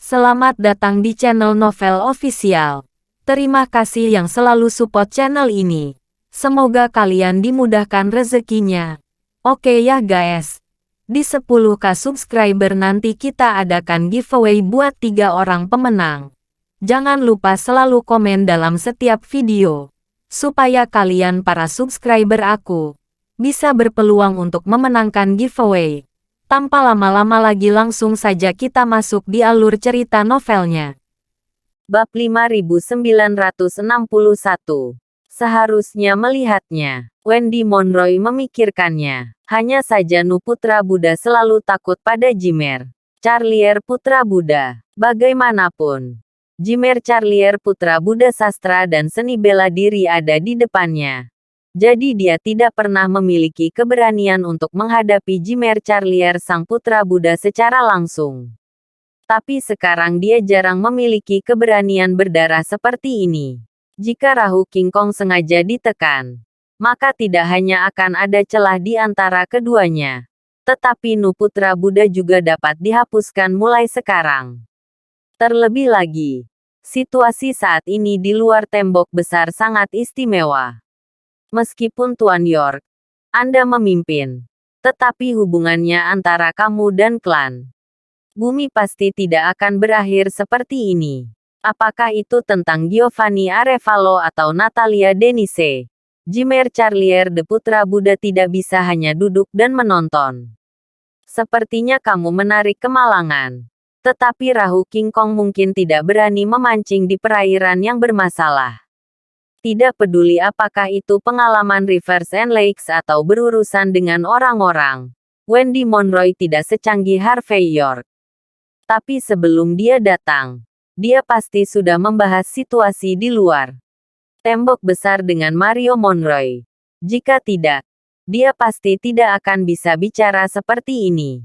Selamat datang di channel Novel Official. Terima kasih yang selalu support channel ini. Semoga kalian dimudahkan rezekinya. Oke ya guys. Di 10k subscriber nanti kita adakan giveaway buat 3 orang pemenang. Jangan lupa selalu komen dalam setiap video. Supaya kalian para subscriber aku bisa berpeluang untuk memenangkan giveaway. Tanpa lama-lama lagi langsung saja kita masuk di alur cerita novelnya. Bab 5961. Seharusnya melihatnya. Wendy Monroe memikirkannya. Hanya saja Nu Putra Buddha selalu takut pada Jimer Charlier Putra Buddha. Bagaimanapun, Jimer Charlier Putra Buddha sastra dan seni bela diri ada di depannya. Jadi dia tidak pernah memiliki keberanian untuk menghadapi Jimer Charlier sang putra Buddha secara langsung. Tapi sekarang dia jarang memiliki keberanian berdarah seperti ini. Jika Rahu King Kong sengaja ditekan, maka tidak hanya akan ada celah di antara keduanya. Tetapi Nu Putra Buddha juga dapat dihapuskan mulai sekarang. Terlebih lagi, situasi saat ini di luar tembok besar sangat istimewa. Meskipun Tuan York, Anda memimpin, tetapi hubungannya antara kamu dan klan bumi pasti tidak akan berakhir seperti ini. Apakah itu tentang Giovanni Arevalo atau Natalia Denise? Jimer Charlier de Putra Buddha tidak bisa hanya duduk dan menonton. Sepertinya kamu menarik kemalangan. Tetapi Rahu King Kong mungkin tidak berani memancing di perairan yang bermasalah. Tidak peduli apakah itu pengalaman Rivers and Lakes atau berurusan dengan orang-orang. Wendy Monroe tidak secanggih Harvey York. Tapi sebelum dia datang, dia pasti sudah membahas situasi di luar tembok besar dengan Mario Monroe. Jika tidak, dia pasti tidak akan bisa bicara seperti ini.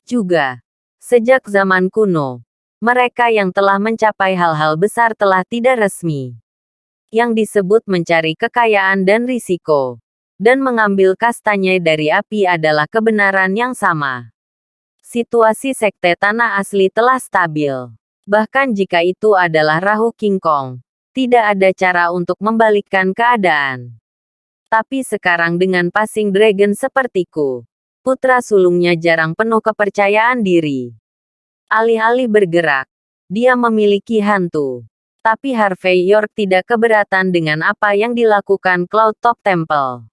Juga, sejak zaman kuno, mereka yang telah mencapai hal-hal besar telah tidak resmi. Yang disebut mencari kekayaan dan risiko, dan mengambil kastanya dari api adalah kebenaran yang sama. Situasi sekte tanah asli telah stabil. Bahkan jika itu adalah Rahu King Kong, tidak ada cara untuk membalikkan keadaan. Tapi sekarang dengan passing dragon sepertiku, putra sulungnya jarang penuh kepercayaan diri. Alih-alih bergerak, dia memiliki hantu. Tapi Harvey York tidak keberatan dengan apa yang dilakukan Cloud Top Temple.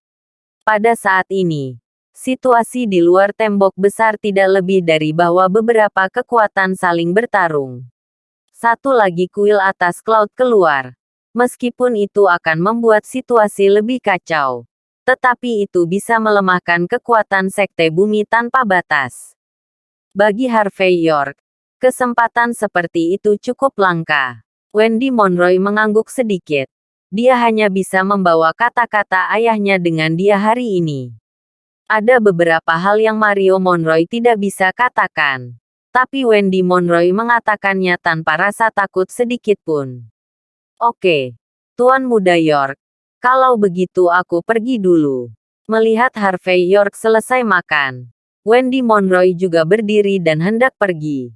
Pada saat ini, situasi di luar tembok besar tidak lebih dari bahwa beberapa kekuatan saling bertarung. Satu lagi kuil atas Cloud keluar. Meskipun itu akan membuat situasi lebih kacau. Tetapi itu bisa melemahkan kekuatan sekte bumi tanpa batas. Bagi Harvey York, kesempatan seperti itu cukup langka. Wendy Monroe mengangguk sedikit. Dia hanya bisa membawa kata-kata ayahnya dengan dia hari ini. Ada beberapa hal yang Mario Monroe tidak bisa katakan. Tapi Wendy Monroe mengatakannya tanpa rasa takut sedikit pun. Oke, Tuan Muda York. Kalau begitu aku pergi dulu. Melihat Harvey York selesai makan, Wendy Monroe juga berdiri dan hendak pergi.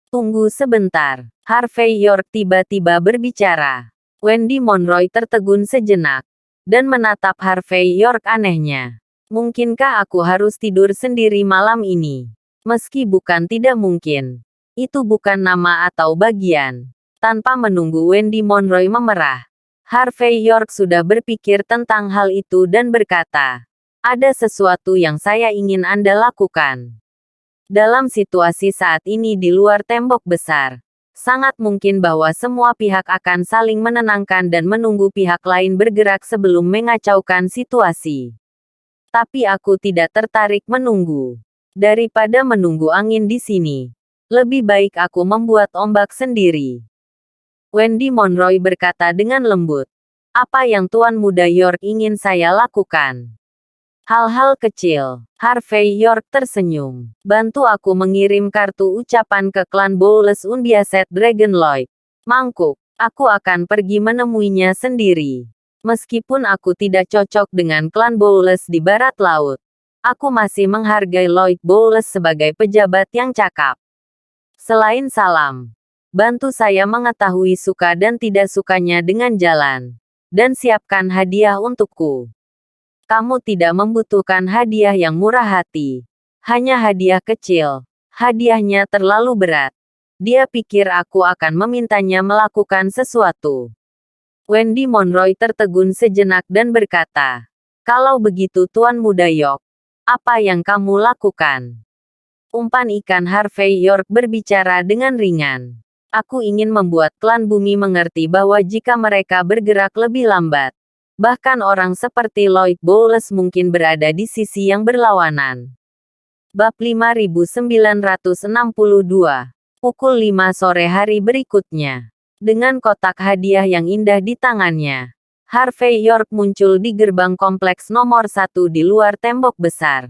Tunggu sebentar. Harvey York tiba-tiba berbicara. Wendy Monroe tertegun sejenak dan menatap Harvey York anehnya. Mungkinkah aku harus tidur sendiri malam ini? Meski bukan tidak mungkin. Itu bukan nama atau bagian. Tanpa menunggu Wendy Monroe memerah, Harvey York sudah berpikir tentang hal itu dan berkata, ada sesuatu yang saya ingin Anda lakukan. Dalam situasi saat ini di luar tembok besar, sangat mungkin bahwa semua pihak akan saling menenangkan dan menunggu pihak lain bergerak sebelum mengacaukan situasi. Tapi aku tidak tertarik menunggu. Daripada menunggu angin di sini, lebih baik aku membuat ombak sendiri. Wendy Monroe berkata dengan lembut. Apa yang Tuan Muda York ingin saya lakukan? Hal-hal kecil. Harvey York tersenyum. Bantu aku mengirim kartu ucapan ke klan Bowles Unbiaset Dragon Lloyd. Mangkuk. Aku akan pergi menemuinya sendiri. Meskipun aku tidak cocok dengan klan Bowles di barat laut, aku masih menghargai Lloyd Bowles sebagai pejabat yang cakap. Selain salam, bantu saya mengetahui suka dan tidak sukanya dengan jalan. Dan siapkan hadiah untukku. Kamu tidak membutuhkan hadiah yang murah hati. Hanya hadiah kecil. Hadiahnya terlalu berat. Dia pikir aku akan memintanya melakukan sesuatu. Wendy Monroe tertegun sejenak dan berkata, "Kalau begitu Tuan Muda York, apa yang kamu lakukan?" Umpan ikan Harvey York berbicara dengan ringan. Aku ingin membuat klan bumi mengerti bahwa jika mereka bergerak lebih lambat, bahkan orang seperti Lloyd Bowles mungkin berada di sisi yang berlawanan. Bab 5962. Pukul 5 sore hari berikutnya. Dengan kotak hadiah yang indah di tangannya, Harvey York muncul di gerbang kompleks nomor 1 di luar tembok besar.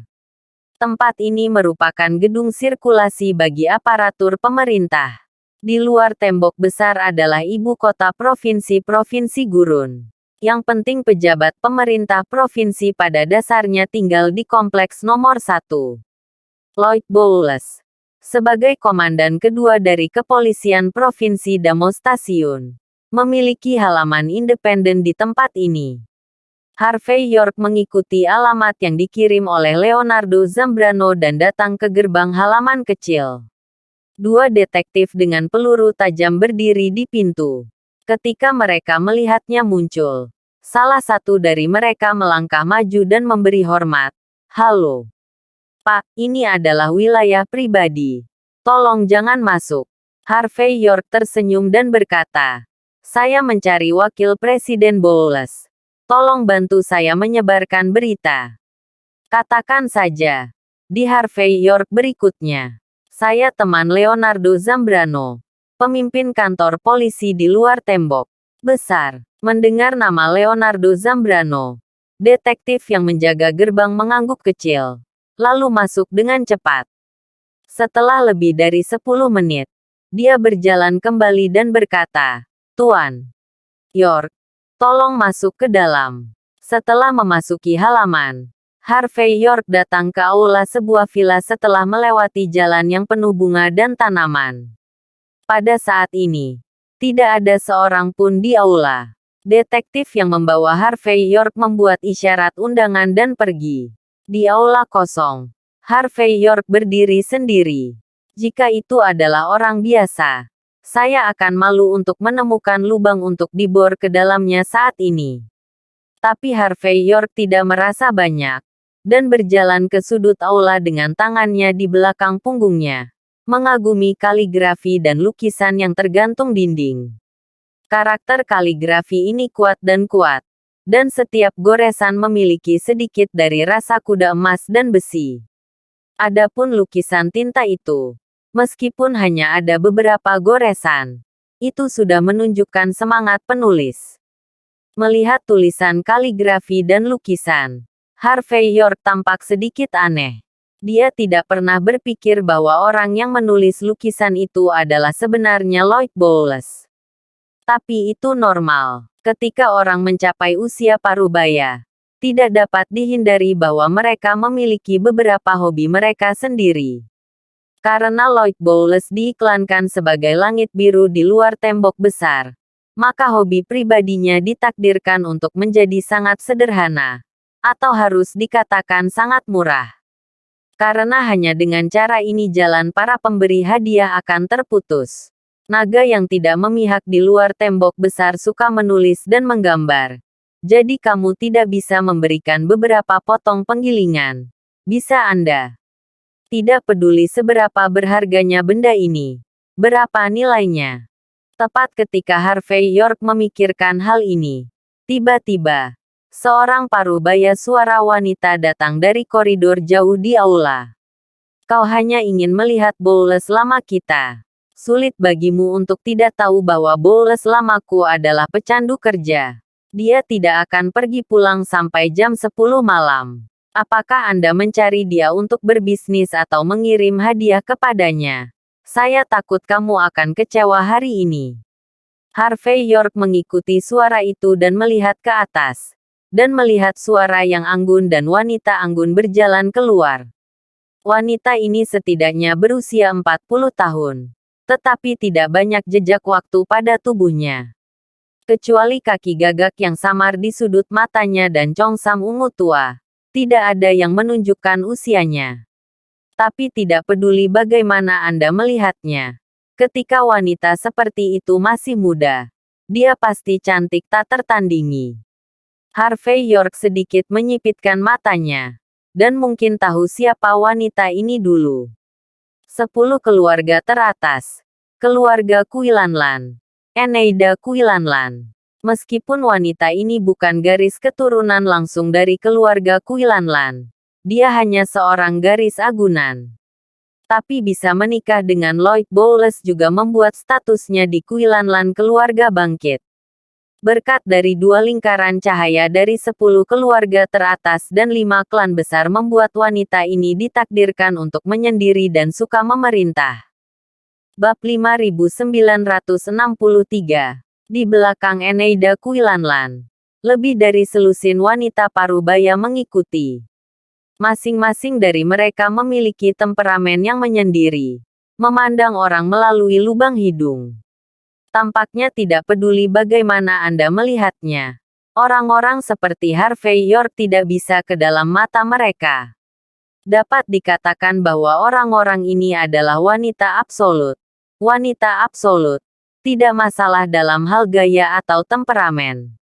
Tempat ini merupakan gedung sirkulasi bagi aparatur pemerintah. Di luar tembok besar adalah ibu kota provinsi-provinsi gurun. Yang penting pejabat pemerintah provinsi pada dasarnya tinggal di kompleks nomor 1. Lloyd Bowles, sebagai komandan kedua dari kepolisian provinsi Damo Stasiun, memiliki halaman independen di tempat ini. Harvey York mengikuti alamat yang dikirim oleh Leonardo Zambrano dan datang ke gerbang halaman kecil. Dua detektif dengan peluru tajam berdiri di pintu. Ketika mereka melihatnya muncul, salah satu dari mereka melangkah maju dan memberi hormat. "Halo, Pak, ini adalah wilayah pribadi. Tolong jangan masuk." Harvey York tersenyum dan berkata, "Saya mencari wakil Presiden Bowles. Tolong bantu saya menyebarkan berita." "Katakan saja." Di Harvey York berikutnya. "Saya teman Leonardo Zambrano, pemimpin kantor polisi di luar tembok besar." Mendengar nama Leonardo Zambrano, detektif yang menjaga gerbang mengangguk kecil, lalu masuk dengan cepat. Setelah lebih dari 10 menit, dia berjalan kembali dan berkata, "Tuan York, tolong masuk ke dalam." Setelah memasuki halaman, Harvey York datang ke aula sebuah villa setelah melewati jalan yang penuh bunga dan tanaman. Pada saat ini, tidak ada seorang pun di aula. Detektif yang membawa Harvey York membuat isyarat undangan dan pergi. Di aula kosong, Harvey York berdiri sendiri. Jika itu adalah orang biasa, saya akan malu untuk menemukan lubang untuk dibor ke dalamnya saat ini. Tapi Harvey York tidak merasa banyak, dan berjalan ke sudut aula dengan tangannya di belakang punggungnya, mengagumi kaligrafi dan lukisan yang tergantung dinding. Karakter kaligrafi ini kuat, dan setiap goresan memiliki sedikit dari rasa kuda emas dan besi. Adapun lukisan tinta itu, meskipun hanya ada beberapa goresan, itu sudah menunjukkan semangat penulis. Melihat tulisan kaligrafi dan lukisan, Harvey York tampak sedikit aneh. Dia tidak pernah berpikir bahwa orang yang menulis lukisan itu adalah sebenarnya Lloyd Bowles. Tapi itu normal. Ketika orang mencapai usia parubaya, tidak dapat dihindari bahwa mereka memiliki beberapa hobi mereka sendiri. Karena Lloyd Bowles diiklankan sebagai langit biru di luar tembok besar, maka hobi pribadinya ditakdirkan untuk menjadi sangat sederhana, atau harus dikatakan sangat murah. Karena hanya dengan cara ini jalan para pemberi hadiah akan terputus. Naga yang tidak memihak di luar tembok besar suka menulis dan menggambar. Jadi kamu tidak bisa memberikan beberapa potong penggilingan. Bisa Anda? Tidak peduli seberapa berharganya benda ini. Berapa nilainya? Tepat ketika Harvey York memikirkan hal ini, tiba-tiba seorang parubaya suara wanita datang dari koridor jauh di aula. "Kau hanya ingin melihat Bowles lama kita. Sulit bagimu untuk tidak tahu bahwa Bowles lamaku adalah pecandu kerja. Dia tidak akan pergi pulang sampai jam 10 malam. Apakah Anda mencari dia untuk berbisnis atau mengirim hadiah kepadanya? Saya takut kamu akan kecewa hari ini." Harvey York mengikuti suara itu dan melihat ke atas. Dan melihat suara yang anggun dan wanita anggun berjalan keluar. Wanita ini setidaknya berusia 40 tahun. tetapi tidak banyak jejak waktu pada tubuhnya. Kecuali kaki gagak yang samar di sudut matanya dan congsam ungu tua. Tidak ada yang menunjukkan usianya. Tapi tidak peduli bagaimana Anda melihatnya. Ketika wanita seperti itu masih muda, dia pasti cantik tak tertandingi. Harvey York sedikit menyipitkan matanya. Dan mungkin tahu siapa wanita ini dulu. 10 keluarga teratas. Keluarga Cuilanlan. Eneida Cuilanlan. Meskipun wanita ini bukan garis keturunan langsung dari keluarga Cuilanlan, dia hanya seorang garis agunan. Tapi bisa menikah dengan Lloyd Bowles juga membuat statusnya di Cuilanlan keluarga bangkit. Berkat dari 2 lingkaran cahaya dari 10 keluarga teratas dan 5 klan besar membuat wanita ini ditakdirkan untuk menyendiri dan suka memerintah. Bab 5963. Di belakang Eneida Cuilanlan. Lebih dari selusin wanita parubaya mengikuti. Masing-masing dari mereka memiliki temperamen yang menyendiri. Memandang orang melalui lubang hidung. Tampaknya tidak peduli bagaimana Anda melihatnya. Orang-orang seperti Harvey York tidak bisa ke dalam mata mereka. Dapat dikatakan bahwa orang-orang ini adalah wanita absolut. Wanita absolut. Tidak masalah dalam hal gaya atau temperamen.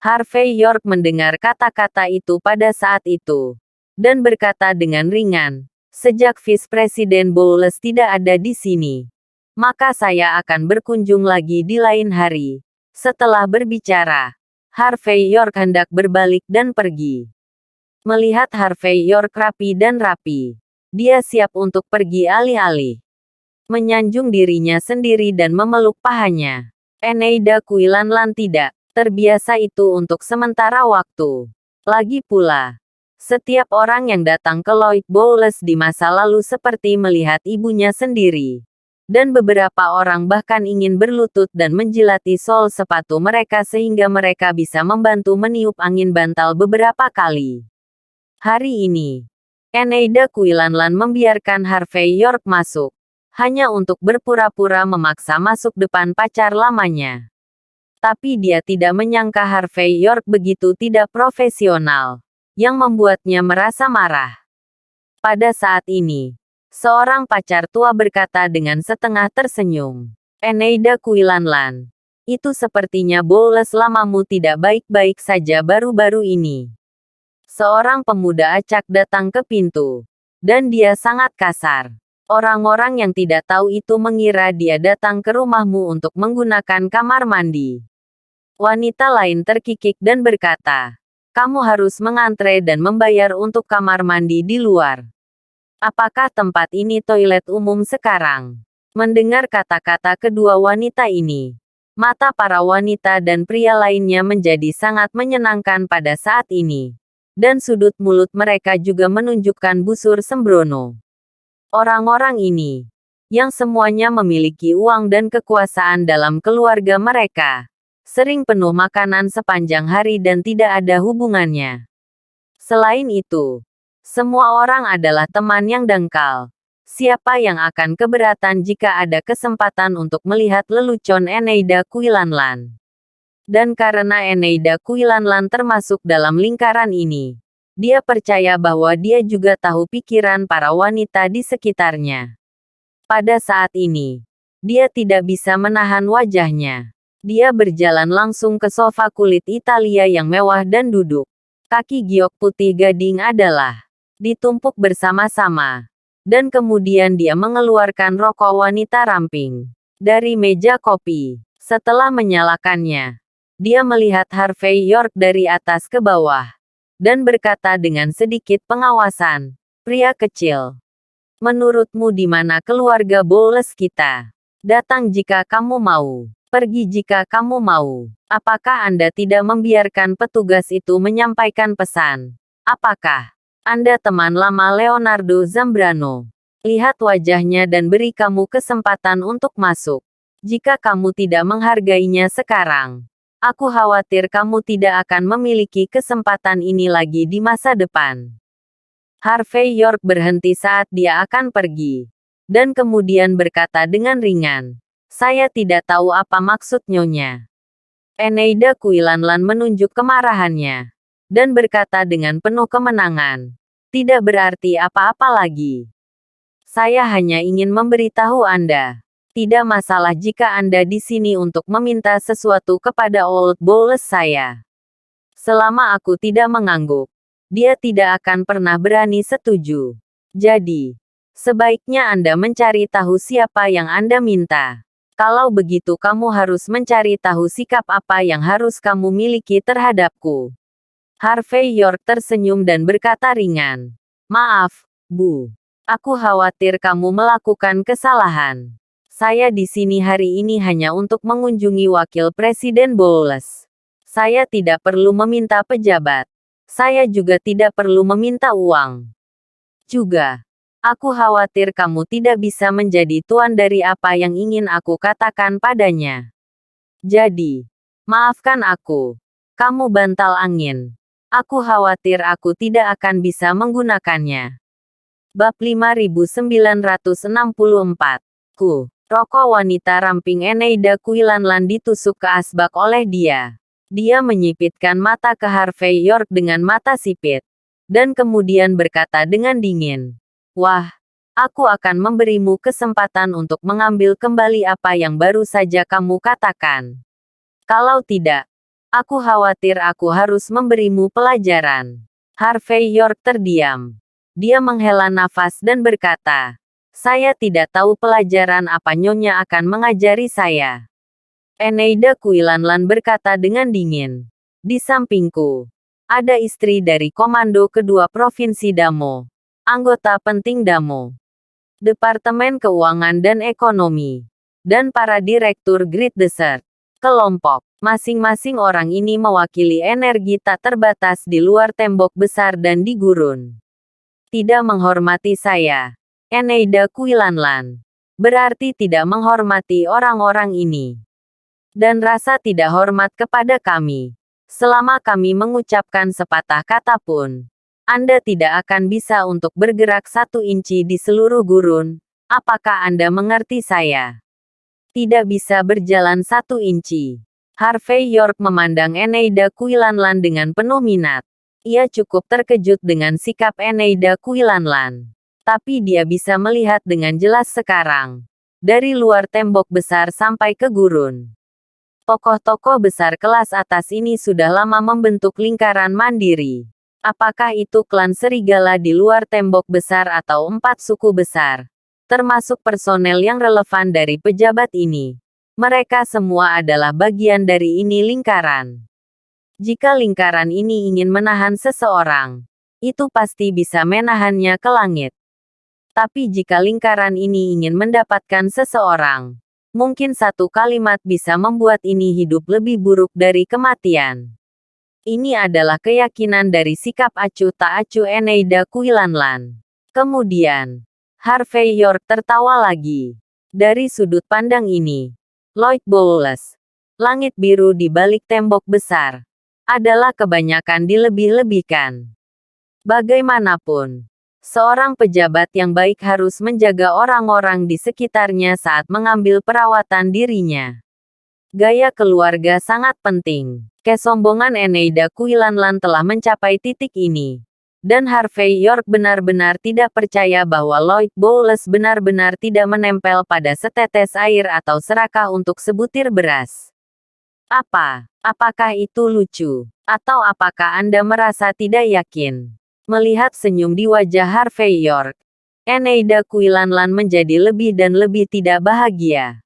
Harvey York mendengar kata-kata itu pada saat itu. Dan berkata dengan ringan, sejak Vice Presiden Bowles tidak ada di sini, maka saya akan berkunjung lagi di lain hari. Setelah berbicara, Harvey York hendak berbalik dan pergi. Melihat Harvey York rapi dan rapi, dia siap untuk pergi alih-alih. Menyanjung dirinya sendiri dan memeluk pahanya. Eneida Cuilanlan tidak terbiasa itu untuk sementara waktu. Lagi pula, setiap orang yang datang ke Lloyd Bowles di masa lalu seperti melihat ibunya sendiri. Dan beberapa orang bahkan ingin berlutut dan menjilati sol sepatu mereka sehingga mereka bisa membantu meniup angin bantal beberapa kali. Hari ini, Eneida Cuilanlan membiarkan Harvey York masuk, hanya untuk berpura-pura memaksa masuk depan pacar lamanya. Tapi dia tidak menyangka Harvey York begitu tidak profesional, yang membuatnya merasa marah. Pada saat ini, seorang pacar tua berkata dengan setengah tersenyum. Eneida Cuilanlan. Itu sepertinya Bowles lamamu tidak baik-baik saja baru-baru ini. Seorang pemuda acak datang ke pintu. Dan dia sangat kasar. Orang-orang yang tidak tahu itu mengira dia datang ke rumahmu untuk menggunakan kamar mandi. Wanita lain terkikik dan berkata, kamu harus mengantre dan membayar untuk kamar mandi di luar. Apakah tempat ini toilet umum sekarang? Mendengar kata-kata kedua wanita ini, mata para wanita dan pria lainnya menjadi sangat menyenangkan pada saat ini. Dan sudut mulut mereka juga menunjukkan busur sembrono. Orang-orang ini, yang semuanya memiliki uang dan kekuasaan dalam keluarga mereka, sering penuh makanan sepanjang hari dan tidak ada hubungannya. Selain itu, semua orang adalah teman yang dangkal. Siapa yang akan keberatan jika ada kesempatan untuk melihat lelucon Eneida Cuilanlan? Dan karena Eneida Cuilanlan termasuk dalam lingkaran ini, dia percaya bahwa dia juga tahu pikiran para wanita di sekitarnya. Pada saat ini, dia tidak bisa menahan wajahnya. Dia berjalan langsung ke sofa kulit Italia yang mewah dan duduk. Kaki giok putih gading adalah ditumpuk bersama-sama. Dan kemudian dia mengeluarkan rokok wanita ramping dari meja kopi. Setelah menyalakannya, dia melihat Harvey York dari atas ke bawah. Dan berkata dengan sedikit pengawasan, pria kecil. Menurutmu di mana keluarga Bowles kita? Datang jika kamu mau. Pergi jika kamu mau. Apakah Anda tidak membiarkan petugas itu menyampaikan pesan? Apakah Anda teman lama Leonardo Zambrano? Lihat wajahnya dan beri kamu kesempatan untuk masuk. Jika kamu tidak menghargainya sekarang, aku khawatir kamu tidak akan memiliki kesempatan ini lagi di masa depan. Harvey York berhenti saat dia akan pergi. dan kemudian berkata dengan ringan, "Saya tidak tahu apa maksud Nyonya." Eneida Kuilanlan menunjuk kemarahannya, dan berkata dengan penuh kemenangan, "Tidak berarti apa-apa lagi. Saya hanya ingin memberitahu Anda. Tidak masalah jika Anda di sini untuk meminta sesuatu kepada Old Bowles saya. Selama aku tidak mengangguk, dia tidak akan pernah berani setuju. Jadi, sebaiknya Anda mencari tahu siapa yang Anda minta. Kalau begitu kamu harus mencari tahu sikap apa yang harus kamu miliki terhadapku." Harvey York tersenyum dan berkata ringan, "Maaf, Bu. Aku khawatir kamu melakukan kesalahan. Saya di sini hari ini hanya untuk mengunjungi Wakil Presiden Bowles. Saya tidak perlu meminta pejabat. Saya juga tidak perlu meminta uang. Juga, aku khawatir kamu tidak bisa menjadi tuan dari apa yang ingin aku katakan padanya. Jadi, maafkan aku. Kamu bantal angin. Aku khawatir aku tidak akan bisa menggunakannya." Bab 5964. Rokok wanita ramping Eneida Kuilanlan ditusuk ke asbak oleh dia. Dia menyipitkan mata ke Harvey York dengan mata sipit, dan kemudian berkata dengan dingin, "Wah, aku akan memberimu kesempatan untuk mengambil kembali apa yang baru saja kamu katakan. Kalau tidak, aku khawatir aku harus memberimu pelajaran." Harvey York terdiam. Dia menghela nafas dan berkata, "Saya tidak tahu pelajaran apa Nyonya akan mengajari saya." Eneida Kuilanlan berkata dengan dingin, "Di sampingku, ada istri dari Komando Kedua Provinsi Damo, anggota penting Damo, Departemen Keuangan dan Ekonomi, dan para direktur Great Desert. Kelompok, masing-masing orang ini mewakili energi tak terbatas di luar tembok besar dan di gurun. Tidak menghormati saya, Eneida Kuilanlan, berarti tidak menghormati orang-orang ini. Dan rasa tidak hormat kepada kami. Selama kami mengucapkan sepatah kata pun, Anda tidak akan bisa untuk bergerak 1 inci di seluruh gurun. Apakah Anda mengerti saya? Tidak bisa berjalan 1 inci. Harvey York memandang Eneida Kuilanlan dengan penuh minat. Ia cukup terkejut dengan sikap Eneida Kuilanlan. Tapi dia bisa melihat dengan jelas sekarang. Dari luar tembok besar sampai ke gurun. Tokoh-tokoh besar kelas atas ini sudah lama membentuk lingkaran mandiri. Apakah itu klan serigala di luar tembok besar atau 4 suku besar? Termasuk personel yang relevan dari pejabat ini. Mereka semua adalah bagian dari ini lingkaran. Jika lingkaran ini ingin menahan seseorang, itu pasti bisa menahannya ke langit. Tapi jika lingkaran ini ingin mendapatkan seseorang, mungkin 1 kalimat bisa membuat ini hidup lebih buruk dari kematian. Ini adalah keyakinan dari sikap acuh tak acuh Eneida Kuilanlan. Kemudian, Harvey York tertawa lagi. Dari sudut pandang ini, Lloyd Bowles, langit biru di balik tembok besar, adalah kebanyakan dilebih-lebihkan. Bagaimanapun, seorang pejabat yang baik harus menjaga orang-orang di sekitarnya saat mengambil perawatan dirinya. Gaya keluarga sangat penting. Kesombongan Eneida Kuilanlan telah mencapai titik ini. Dan Harvey York benar-benar tidak percaya bahwa Lloyd Bowles benar-benar tidak menempel pada setetes air atau serakah untuk sebutir beras. Apakah itu lucu? Atau apakah Anda merasa tidak yakin? Melihat senyum di wajah Harvey York, Eneida Kuilanlan menjadi lebih dan lebih tidak bahagia.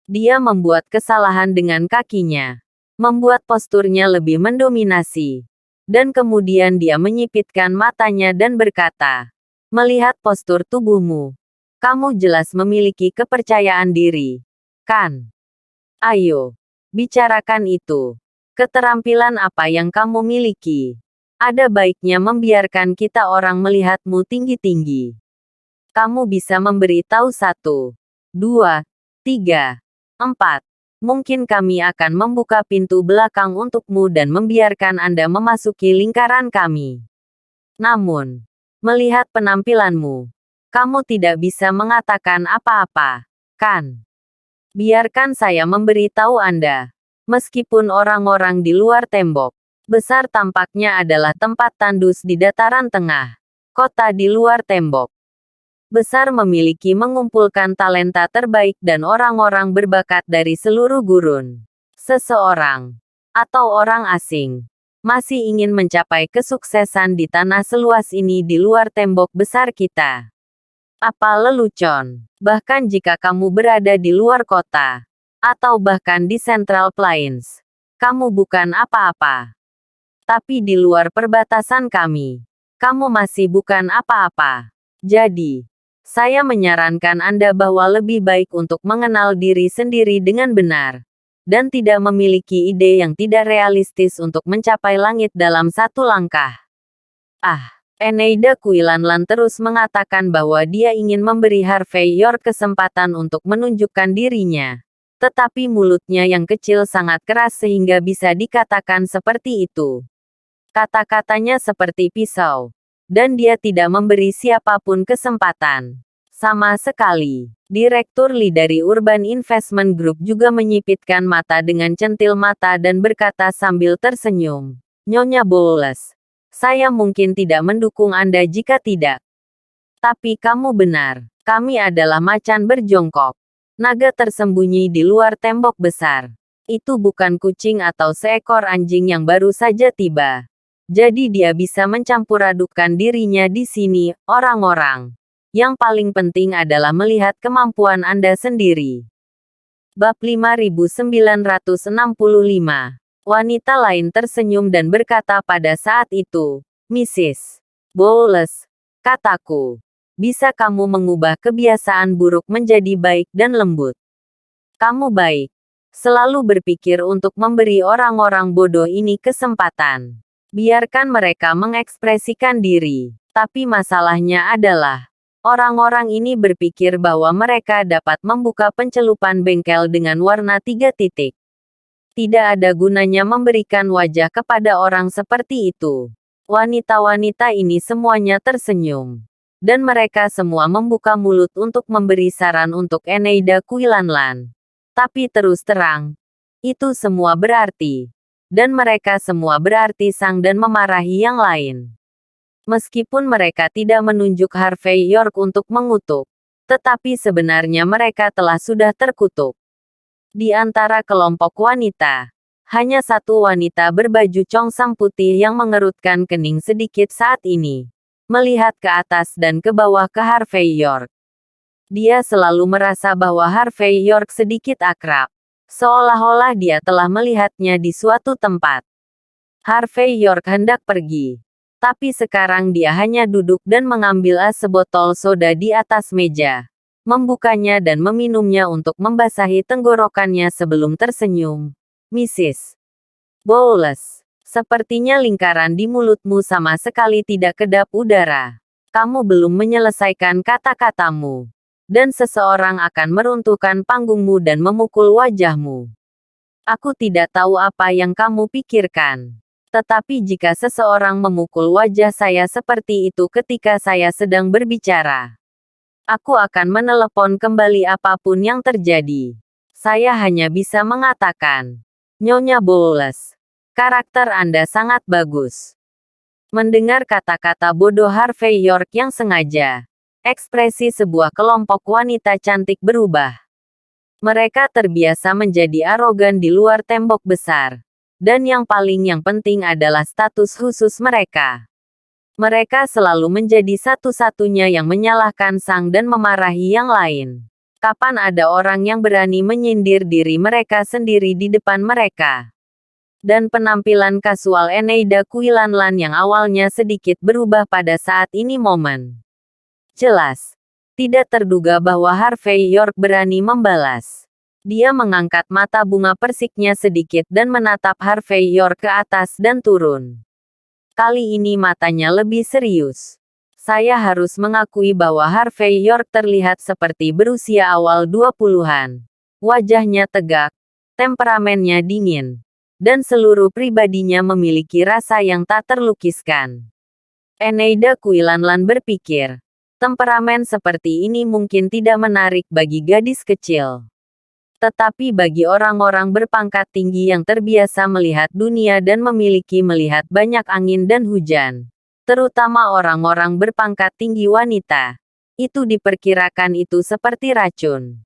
Dia membuat kesalahan dengan kakinya, membuat posturnya lebih mendominasi. Dan kemudian dia menyipitkan matanya dan berkata, "Melihat postur tubuhmu, kamu jelas memiliki kepercayaan diri, kan? Ayo, bicarakan itu. Keterampilan apa yang kamu miliki? Ada baiknya membiarkan kita orang melihatmu tinggi-tinggi. Kamu bisa memberi tahu 1, 2, 3, 4. Mungkin kami akan membuka pintu belakang untukmu dan membiarkan Anda memasuki lingkaran kami. Namun, melihat penampilanmu, Kamu tidak bisa mengatakan apa-apa, kan? Biarkan saya memberitahu Anda. Meskipun orang-orang di luar tembok besar tampaknya adalah tempat tandus di dataran tengah, kota di luar tembok besar memiliki mengumpulkan talenta terbaik dan orang-orang berbakat dari seluruh gurun. Seseorang atau orang asing masih ingin mencapai kesuksesan di tanah seluas ini di luar tembok besar kita. Apa lelucon? Bahkan jika kamu berada di luar kota, atau bahkan di Central Plains, kamu bukan apa-apa. Tapi di luar perbatasan kami, kamu masih bukan apa-apa. Jadi, saya menyarankan Anda bahwa lebih baik untuk mengenal diri sendiri dengan benar, dan tidak memiliki ide yang tidak realistis untuk mencapai langit dalam satu langkah. Eneida Kuilanlan terus mengatakan bahwa dia ingin memberi Harvey York kesempatan untuk menunjukkan dirinya. Tetapi mulutnya yang kecil sangat keras sehingga bisa dikatakan seperti itu. Kata-katanya seperti pisau. Dan dia tidak memberi siapapun kesempatan. Sama sekali. Direktur Lee dari Urban Investment Group juga menyipitkan mata dengan centil mata dan berkata sambil tersenyum. Nyonya Bowles, saya mungkin tidak mendukung Anda jika tidak. Tapi kamu benar. Kami adalah macan berjongkok. Naga tersembunyi di luar tembok besar. Itu bukan kucing atau seekor anjing yang baru saja tiba. Jadi dia bisa mencampur-adukkan dirinya di sini, orang-orang. Yang paling penting adalah melihat kemampuan Anda sendiri. Bab 5965. Wanita lain tersenyum dan berkata pada saat itu, Mrs. Bowles, kataku, bisa kamu mengubah kebiasaan buruk menjadi baik dan lembut. Kamu baik. Selalu berpikir untuk memberi orang-orang bodoh ini kesempatan. Biarkan mereka mengekspresikan diri. Tapi masalahnya adalah, orang-orang ini berpikir bahwa mereka dapat membuka pencelupan bengkel dengan warna 3 titik. Tidak ada gunanya memberikan wajah kepada orang seperti itu. Wanita-wanita ini semuanya tersenyum. Dan mereka semua membuka mulut untuk memberi saran untuk Eneida Kuilanlan. Tapi terus terang, itu semua berarti. Dan mereka semua berarti sang dan memarahi yang lain. Meskipun mereka tidak menunjuk Harvey York untuk mengutuk, tetapi sebenarnya mereka telah sudah terkutuk. Di antara kelompok wanita, hanya satu wanita berbaju congsam putih yang mengerutkan kening sedikit saat ini, melihat ke atas dan ke bawah ke Harvey York. Dia selalu merasa bahwa Harvey York sedikit akrab. Seolah-olah dia telah melihatnya di suatu tempat. Harvey York hendak pergi. Tapi sekarang dia hanya duduk dan mengambil sebotol soda di atas meja. Membukanya dan meminumnya untuk membasahi tenggorokannya sebelum tersenyum. Mrs. Bowles, sepertinya lingkaran di mulutmu sama sekali tidak kedap udara. Kamu belum menyelesaikan kata-katamu. Dan seseorang akan meruntuhkan panggungmu dan memukul wajahmu. Aku tidak tahu apa yang kamu pikirkan. Tetapi jika seseorang memukul wajah saya seperti itu ketika saya sedang berbicara, aku akan menelepon kembali apapun yang terjadi. Saya hanya bisa mengatakan, Nyonya Bowles, karakter Anda sangat bagus. Mendengar kata-kata bodoh Harvey York yang sengaja, ekspresi sebuah kelompok wanita cantik berubah. Mereka terbiasa menjadi arogan di luar tembok besar. Dan yang paling penting adalah status khusus mereka. Mereka selalu menjadi satu-satunya yang menyalahkan sang dan memarahi yang lain. Kapan ada orang yang berani menyindir diri mereka sendiri di depan mereka? Dan penampilan kasual Eneida Kuilanlan yang awalnya sedikit berubah pada saat ini momen. Jelas. Tidak terduga bahwa Harvey York berani membalas. Dia mengangkat mata bunga persiknya sedikit dan menatap Harvey York ke atas dan turun. Kali ini matanya lebih serius. Saya harus mengakui bahwa Harvey York terlihat seperti berusia awal 20-an. Wajahnya tegak, temperamennya dingin, dan seluruh pribadinya memiliki rasa yang tak terlukiskan. Eneida Kuilanlan berpikir, Temperamen seperti ini mungkin tidak menarik bagi gadis kecil. Tetapi bagi orang-orang berpangkat tinggi yang terbiasa melihat dunia dan memiliki melihat banyak angin dan hujan, terutama orang-orang berpangkat tinggi wanita, itu diperkirakan itu seperti racun.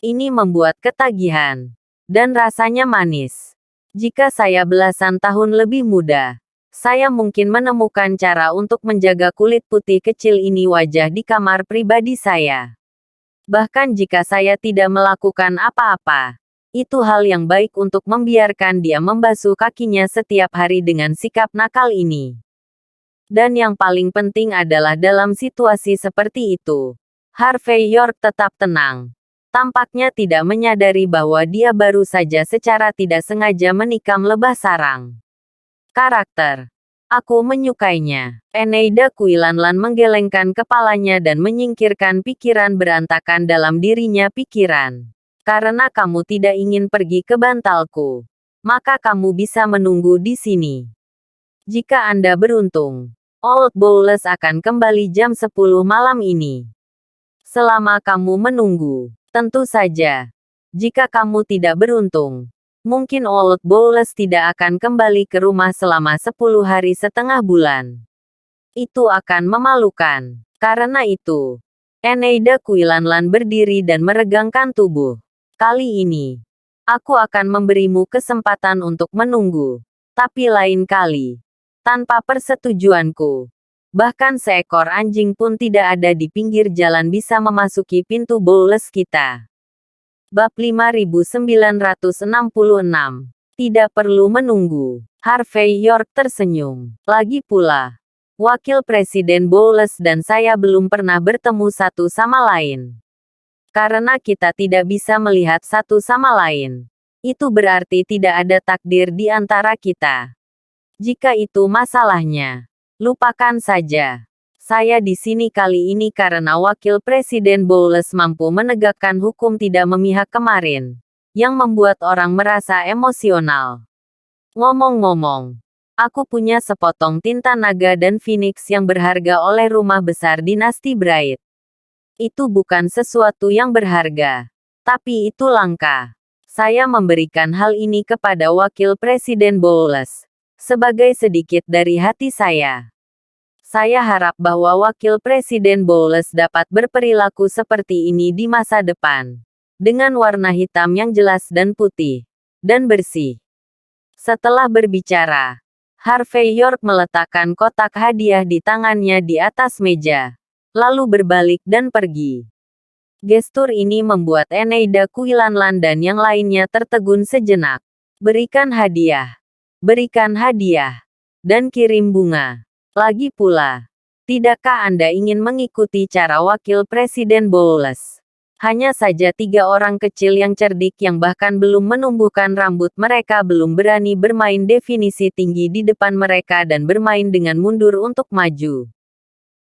Ini membuat ketagihan. Dan rasanya manis. Jika saya belasan tahun lebih muda, saya mungkin menemukan cara untuk menjaga kulit putih kecil ini wajah di kamar pribadi saya. Bahkan jika saya tidak melakukan apa-apa, itu hal yang baik untuk membiarkan dia membasuh kakinya setiap hari dengan sikap nakal ini. Dan yang paling penting adalah dalam situasi seperti itu, Harvey York tetap tenang. Tampaknya tidak menyadari bahwa dia baru saja secara tidak sengaja menikam lebah sarang. Karakter. Aku menyukainya. Eneida Kuilanlan menggelengkan kepalanya dan menyingkirkan pikiran berantakan dalam dirinya pikiran. Karena kamu tidak ingin pergi ke bantalku, maka kamu bisa menunggu di sini. Jika Anda beruntung, Old Bowles akan kembali jam 10 malam ini. Selama kamu menunggu, tentu saja. Jika kamu tidak beruntung, mungkin Old Bowles tidak akan kembali ke rumah selama 10 hari setengah bulan. Itu akan memalukan. Karena itu, Eneida Kuilanlan berdiri dan meregangkan tubuh. Kali ini, aku akan memberimu kesempatan untuk menunggu. Tapi lain kali, tanpa persetujuanku. Bahkan seekor anjing pun tidak ada di pinggir jalan bisa memasuki pintu Bowles kita. Bab 5966. Tidak perlu menunggu. Harvey York tersenyum. Lagi pula, Wakil Presiden Bowles dan saya belum pernah bertemu satu sama lain. Karena kita tidak bisa melihat satu sama lain, itu berarti tidak ada takdir di antara kita. Jika itu masalahnya, lupakan saja. Saya di sini kali ini karena Wakil Presiden Bowles mampu menegakkan hukum tidak memihak kemarin, yang membuat orang merasa emosional. Ngomong-ngomong, aku punya sepotong tinta naga dan phoenix yang berharga oleh rumah besar dinasti Bright. Itu bukan sesuatu yang berharga, tapi itu langka. Saya memberikan hal ini kepada Wakil Presiden Bowles, sebagai sedikit dari hati saya. Saya harap bahwa Wakil Presiden Bowles dapat berperilaku seperti ini di masa depan. Dengan warna hitam yang jelas dan putih. Dan bersih. Setelah berbicara, Harvey York meletakkan kotak hadiah di tangannya di atas meja. Lalu berbalik dan pergi. Gestur ini membuat Eneida Kuilanlan dan yang lainnya tertegun sejenak. Berikan hadiah. Berikan hadiah. Dan kirim bunga. Lagi pula, tidakkah Anda ingin mengikuti cara Wakil Presiden Bowles? Hanya saja 3 orang kecil yang cerdik yang bahkan belum menumbuhkan rambut mereka belum berani bermain definisi tinggi di depan mereka dan bermain dengan mundur untuk maju.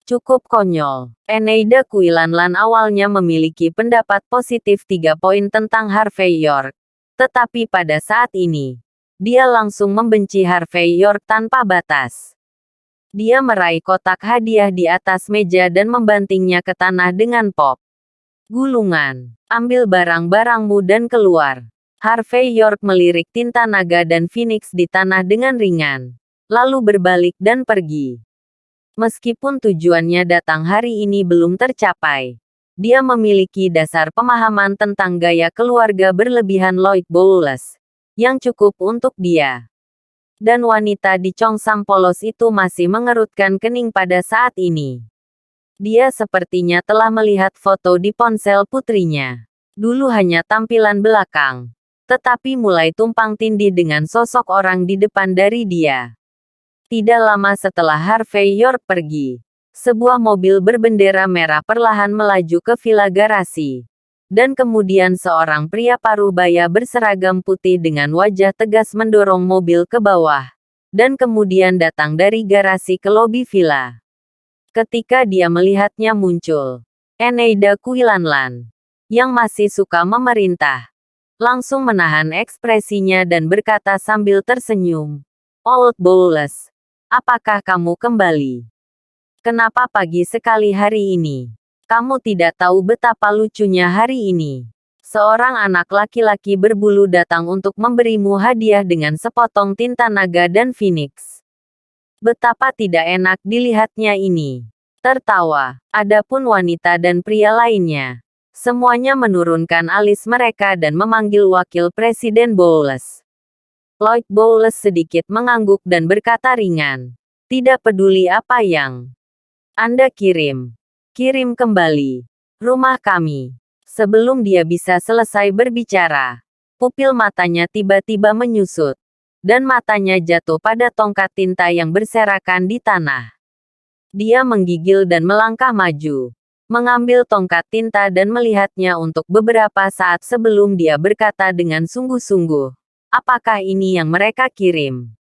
Cukup konyol. Eneida Kuilanlan awalnya memiliki pendapat positif 3 poin tentang Harvey York. Tetapi pada saat ini, dia langsung membenci Harvey York tanpa batas. Dia meraih kotak hadiah di atas meja dan membantingnya ke tanah dengan pop. Gulungan. Ambil barang-barangmu dan keluar. Harvey York melirik tinta naga dan phoenix di tanah dengan ringan. Lalu berbalik dan pergi. Meskipun tujuannya datang hari ini belum tercapai, dia memiliki dasar pemahaman tentang gaya keluarga berlebihan Lloyd Bowles, yang cukup untuk dia. Dan wanita di Chongsam polos itu masih mengerutkan kening pada saat ini. Dia sepertinya telah melihat foto di ponsel putrinya. Dulu hanya tampilan belakang, tetapi mulai tumpang tindih dengan sosok orang di depan dari dia. Tidak lama setelah Harvey York pergi, sebuah mobil berbendera merah perlahan melaju ke villa garasi. Dan kemudian seorang pria parubaya berseragam putih dengan wajah tegas mendorong mobil ke bawah. Dan kemudian datang dari garasi ke lobi villa. Ketika dia melihatnya muncul, Eneida Kuilanlan, yang masih suka memerintah, langsung menahan ekspresinya dan berkata sambil tersenyum, "Old Bowles, apakah kamu kembali?" Kenapa pagi sekali hari ini? Kamu tidak tahu betapa lucunya hari ini. Seorang anak laki-laki berbulu datang untuk memberimu hadiah dengan sepotong tinta naga dan phoenix. Betapa tidak enak dilihatnya ini. Tertawa. Adapun wanita dan pria lainnya, semuanya menurunkan alis mereka dan memanggil wakil Presiden Bowles. Lloyd Bowles sedikit mengangguk dan berkata ringan, "Tidak peduli apa yang Anda kirim. Kirim kembali. Rumah kami." Sebelum dia bisa selesai berbicara, pupil matanya tiba-tiba menyusut, dan matanya jatuh pada tongkat tinta yang berserakan di tanah. Dia menggigil dan melangkah maju, mengambil tongkat tinta dan melihatnya untuk beberapa saat sebelum dia berkata dengan sungguh-sungguh, "Apakah ini yang mereka kirim?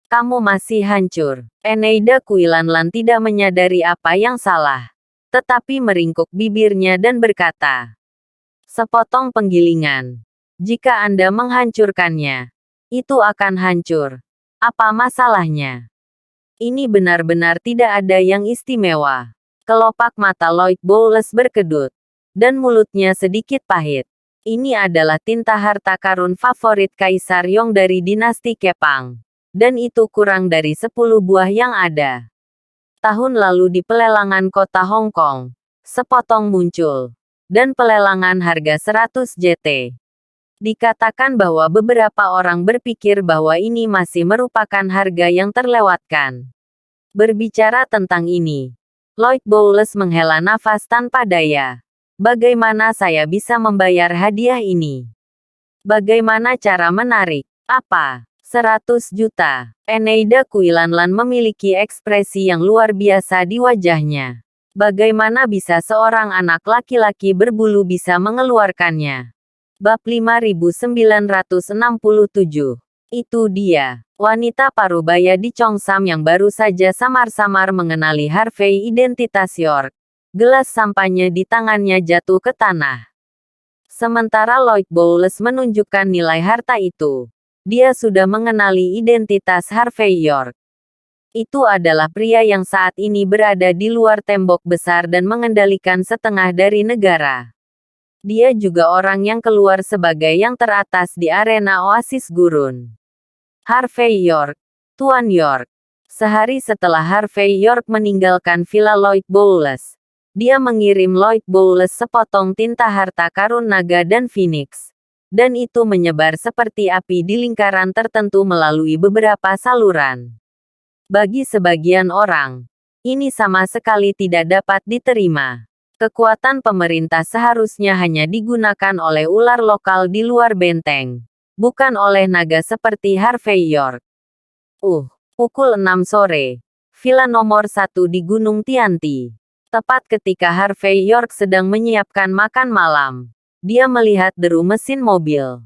Kamu masih hancur." Eneida Kuilanlan tidak menyadari apa yang salah, tetapi meringkuk bibirnya dan berkata, "Sepotong penggilingan. Jika Anda menghancurkannya, itu akan hancur. Apa masalahnya? Ini benar-benar tidak ada yang istimewa." Kelopak mata Lloyd Bowles berkedut, dan mulutnya sedikit pahit. Ini adalah tinta harta karun favorit Kaisar Yong dari dinasti Kepang. Dan itu kurang dari 10 buah yang ada. Tahun lalu di pelelangan kota Hong Kong, sepotong muncul. Dan pelelangan harga 100 JT. Dikatakan bahwa beberapa orang berpikir bahwa ini masih merupakan harga yang terlewatkan. Berbicara tentang ini, Lloyd Bowles menghela nafas tanpa daya. Bagaimana saya bisa membayar hadiah ini? Bagaimana cara menarik? Apa? 100 juta. Eneida Kuilanlan memiliki ekspresi yang luar biasa di wajahnya. Bagaimana bisa seorang anak laki-laki berbulu bisa mengeluarkannya? Bab 5967. Itu dia, wanita parubaya di Cheongsam yang baru saja samar-samar mengenali Harvey identitas York. Gelas sampahnya di tangannya jatuh ke tanah. Sementara Lloyd Bowles menunjukkan nilai harta itu, dia sudah mengenali identitas Harvey York. Itu adalah pria yang saat ini berada di luar tembok besar dan mengendalikan setengah dari negara. Dia juga orang yang keluar sebagai yang teratas di arena Oasis Gurun. Harvey York, Tuan York. Sehari setelah Harvey York meninggalkan Villa Lloyd Bowles, dia mengirim Lloyd Bowles sepotong tinta harta karun naga dan phoenix. Dan itu menyebar seperti api di lingkaran tertentu melalui beberapa saluran. Bagi sebagian orang, ini sama sekali tidak dapat diterima. Kekuatan pemerintah seharusnya hanya digunakan oleh ular lokal di luar benteng, bukan oleh naga seperti Harvey York. Pukul 6 sore. Villa nomor 1 di Gunung Tianti. Tepat ketika Harvey York sedang menyiapkan makan malam, dia melihat deru mesin mobil.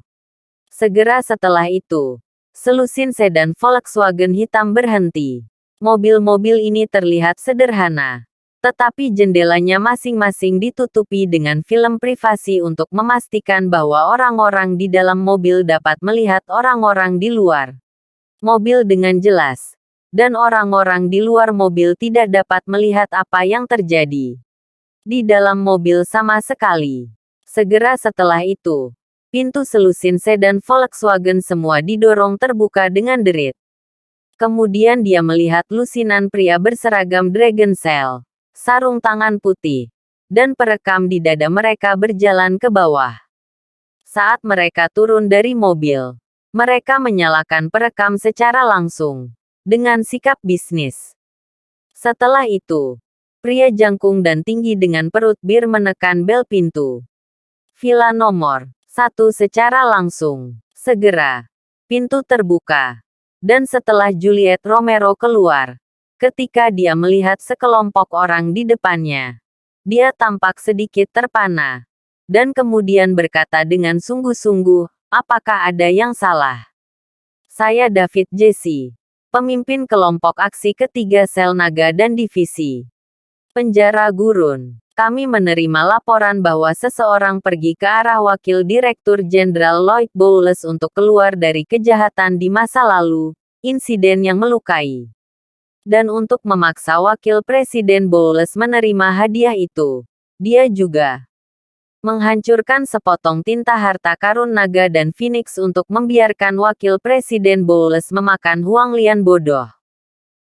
Segera setelah itu, selusin sedan Volkswagen hitam berhenti. Mobil-mobil ini terlihat sederhana, tetapi jendelanya masing-masing ditutupi dengan film privasi untuk memastikan bahwa orang-orang di dalam mobil dapat melihat orang-orang di luar mobil dengan jelas, dan orang-orang di luar mobil tidak dapat melihat apa yang terjadi di dalam mobil sama sekali. Segera setelah itu, pintu selusin sedan Volkswagen semua didorong terbuka dengan derit. Kemudian dia melihat lusinan pria berseragam Dragon Cell, sarung tangan putih, dan perekam di dada mereka berjalan ke bawah. Saat mereka turun dari mobil, mereka menyalakan perekam secara langsung, dengan sikap bisnis. Setelah itu, pria jangkung dan tinggi dengan perut bir menekan bel pintu Villa nomor 1 secara langsung. Segera, pintu terbuka, dan setelah Juliet Romero keluar, ketika dia melihat sekelompok orang di depannya, dia tampak sedikit terpana, dan kemudian berkata dengan sungguh-sungguh, "Apakah ada yang salah? Saya David Jesse, pemimpin kelompok aksi ketiga sel naga dan divisi penjara gurun. Kami menerima laporan bahwa seseorang pergi ke arah Wakil Direktur Jenderal Lloyd Bowles untuk keluar dari kejahatan di masa lalu, insiden yang melukai Dan untuk memaksa Wakil Presiden Bowles menerima hadiah itu, dia juga menghancurkan sepotong tinta harta karun naga dan Phoenix untuk membiarkan Wakil Presiden Bowles memakan Huang Lian bodoh.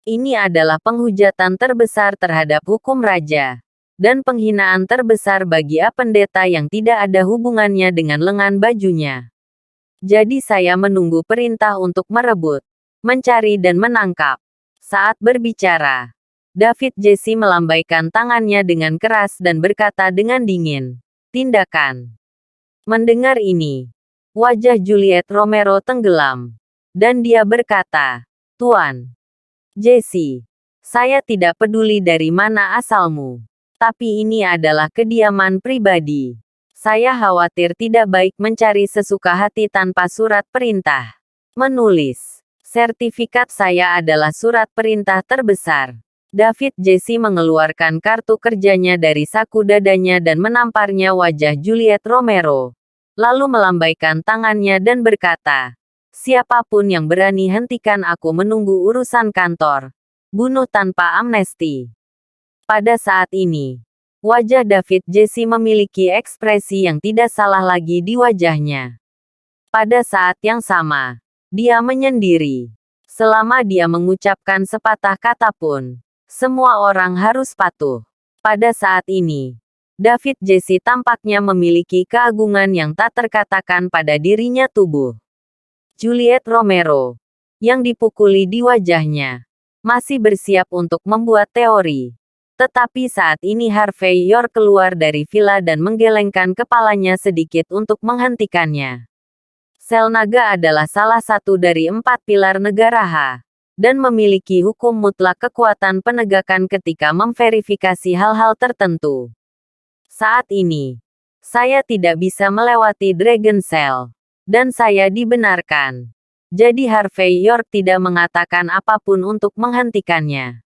Ini adalah penghujatan terbesar terhadap hukum raja, dan penghinaan terbesar bagi pendeta yang tidak ada hubungannya dengan lengan bajunya. Jadi saya menunggu perintah untuk merebut, mencari dan menangkap. Saat berbicara, David Jesse melambaikan tangannya dengan keras dan berkata dengan dingin, "Tindakan." Mendengar ini, wajah Juliet Romero tenggelam, dan dia berkata, "Tuan Jesse, saya tidak peduli dari mana asalmu, tapi ini adalah kediaman pribadi. Saya khawatir tidak baik mencari sesuka hati tanpa surat perintah. Menulis. Sertifikat saya adalah surat perintah terbesar." David Jesse mengeluarkan kartu kerjanya dari saku dadanya dan menamparnya wajah Juliet Romero. Lalu melambaikan tangannya dan berkata, "Siapapun yang berani hentikan aku menunggu urusan kantor. Bunuh tanpa amnesti." Pada saat ini, wajah David Jesse memiliki ekspresi yang tidak salah lagi di wajahnya. Pada saat yang sama, dia menyendiri. Selama dia mengucapkan sepatah kata pun, semua orang harus patuh. Pada saat ini, David Jesse tampaknya memiliki keagungan yang tak terkatakan pada dirinya tubuh. Juliet Romero, yang dipukuli di wajahnya, masih bersiap untuk membuat teori. Tetapi saat ini Harvey York keluar dari villa dan menggelengkan kepalanya sedikit untuk menghentikannya. Sel naga adalah salah satu dari 4 pilar negara H, dan memiliki hukum mutlak kekuatan penegakan ketika memverifikasi hal-hal tertentu. Saat ini, saya tidak bisa melewati Dragon Cell, dan saya dibenarkan. Jadi Harvey York tidak mengatakan apapun untuk menghentikannya.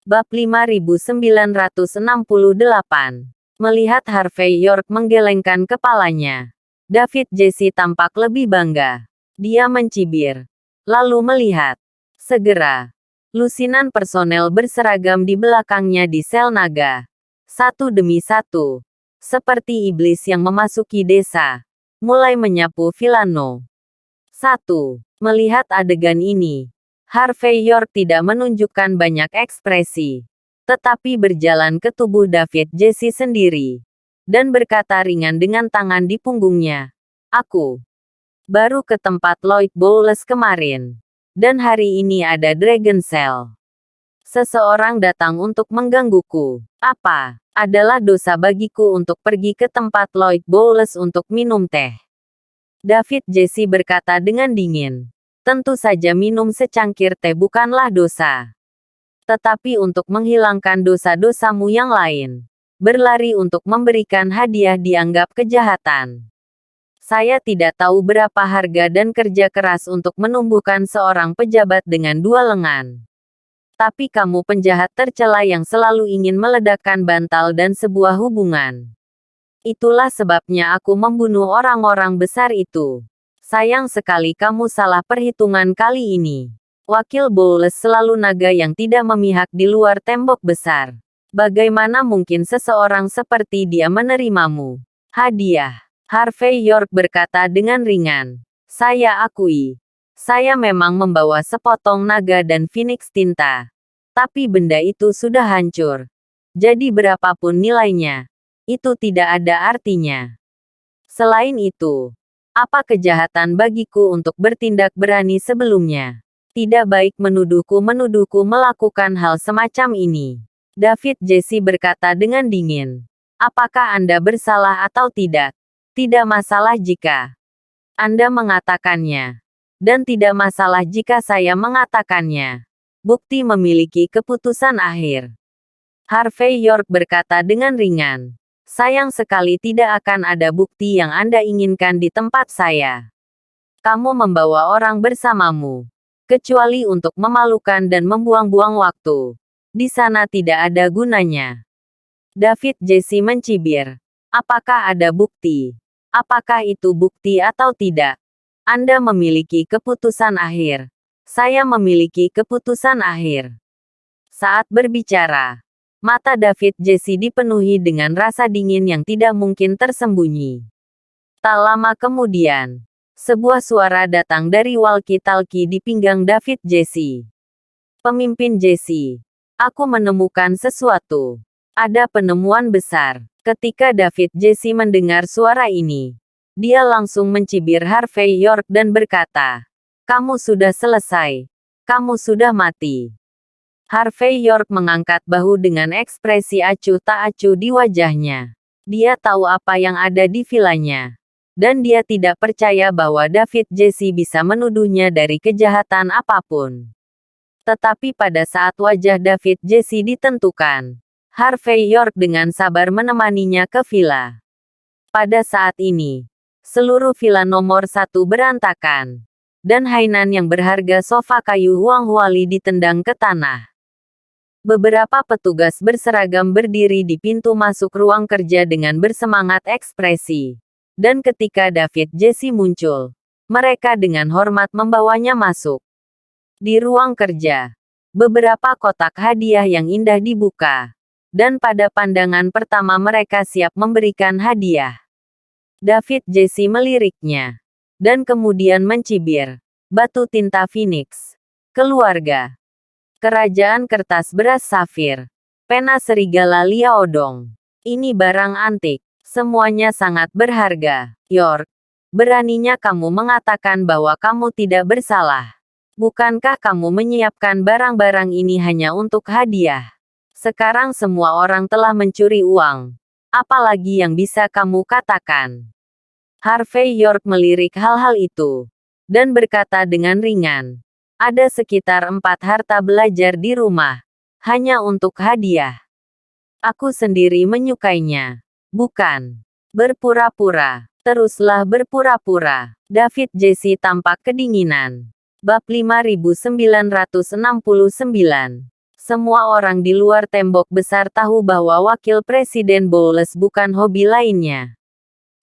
Bab 5968. Melihat Harvey York menggelengkan kepalanya, David Jesse tampak lebih bangga. Dia mencibir, lalu melihat. Segera, lusinan personel berseragam di belakangnya di sel naga. Satu demi satu, seperti iblis yang memasuki desa, mulai menyapu Villano. 1. Melihat adegan ini, Harvey York tidak menunjukkan banyak ekspresi, tetapi berjalan ke tubuh David Jesse sendiri, dan berkata ringan dengan tangan di punggungnya, "Aku baru ke tempat Lloyd Bowles kemarin. Dan hari ini ada Dragon Cell. Seseorang datang untuk menggangguku. Apa adalah dosa bagiku untuk pergi ke tempat Lloyd Bowles untuk minum teh?" David Jesse berkata dengan dingin, "Tentu saja minum secangkir teh bukanlah dosa. Tetapi untuk menghilangkan dosa-dosamu yang lain, berlari untuk memberikan hadiah dianggap kejahatan. Saya tidak tahu berapa harga dan kerja keras untuk menumbuhkan seorang pejabat dengan 2 lengan. Tapi kamu penjahat tercela yang selalu ingin meledakkan bantal dan sebuah hubungan. Itulah sebabnya aku membunuh orang-orang besar itu. Sayang sekali kamu salah perhitungan kali ini. Wakil Bowles selalu naga yang tidak memihak di luar tembok besar. Bagaimana mungkin seseorang seperti dia menerimamu? Hadiah." Harvey York berkata dengan ringan, "Saya akui. Saya memang membawa sepotong naga dan Phoenix tinta. Tapi benda itu sudah hancur. Jadi berapapun nilainya, itu tidak ada artinya. Selain itu, apa kejahatan bagiku untuk bertindak berani sebelumnya? Tidak baik menuduhku melakukan hal semacam ini." David Jesse berkata dengan dingin, "Apakah Anda bersalah atau tidak? Tidak masalah jika Anda mengatakannya. Dan tidak masalah jika saya mengatakannya. Bukti memiliki keputusan akhir." Harvey York berkata dengan ringan, "Sayang sekali tidak akan ada bukti yang Anda inginkan di tempat saya. Kamu membawa orang bersamamu. Kecuali untuk memalukan dan membuang-buang waktu. Di sana tidak ada gunanya." David Jesse mencibir, "Apakah ada bukti? Apakah itu bukti atau tidak? Anda memiliki keputusan akhir. Saya memiliki keputusan akhir." Saat berbicara, mata David Jesse dipenuhi dengan rasa dingin yang tidak mungkin tersembunyi. Tak lama kemudian, sebuah suara datang dari walkie-talkie di pinggang David Jesse. Pemimpin Jesse, aku menemukan sesuatu. Ada penemuan besar. Ketika David Jesse mendengar suara ini, dia langsung mencibir Harvey York dan berkata, "Kamu sudah selesai. Kamu sudah mati." Harvey York mengangkat bahu dengan ekspresi acuh tak acuh di wajahnya. Dia tahu apa yang ada di vilanya. Dan dia tidak percaya bahwa David Jesse bisa menuduhnya dari kejahatan apapun. Tetapi pada saat wajah David Jesse ditentukan, Harvey York dengan sabar menemaninya ke villa. Pada saat ini, seluruh villa nomor 1 berantakan. Dan Hainan yang berharga sofa kayu Huang Huali ditendang ke tanah. Beberapa petugas berseragam berdiri di pintu masuk ruang kerja dengan bersemangat ekspresi. Dan ketika David Jesse muncul, mereka dengan hormat membawanya masuk. Di ruang kerja, beberapa kotak hadiah yang indah dibuka. Dan pada pandangan pertama mereka siap memberikan hadiah. David Jesse meliriknya. Dan kemudian mencibir. Batu tinta Phoenix. Keluarga. Kerajaan kertas beras safir. Pena serigala Liaodong. Ini barang antik. Semuanya sangat berharga. York, beraninya kamu mengatakan bahwa kamu tidak bersalah. Bukankah kamu menyiapkan barang-barang ini hanya untuk hadiah? Sekarang semua orang telah mencuri uang. Apalagi yang bisa kamu katakan? Harvey York melirik hal-hal itu. Dan berkata dengan ringan. Ada sekitar 4 harta belajar di rumah. Hanya untuk hadiah. Aku sendiri menyukainya. Bukan. Berpura-pura. Teruslah berpura-pura. David Jesse tampak kedinginan. Bab 5969. Semua orang di luar tembok besar tahu bahwa Wakil Presiden Bowles bukan hobi lainnya.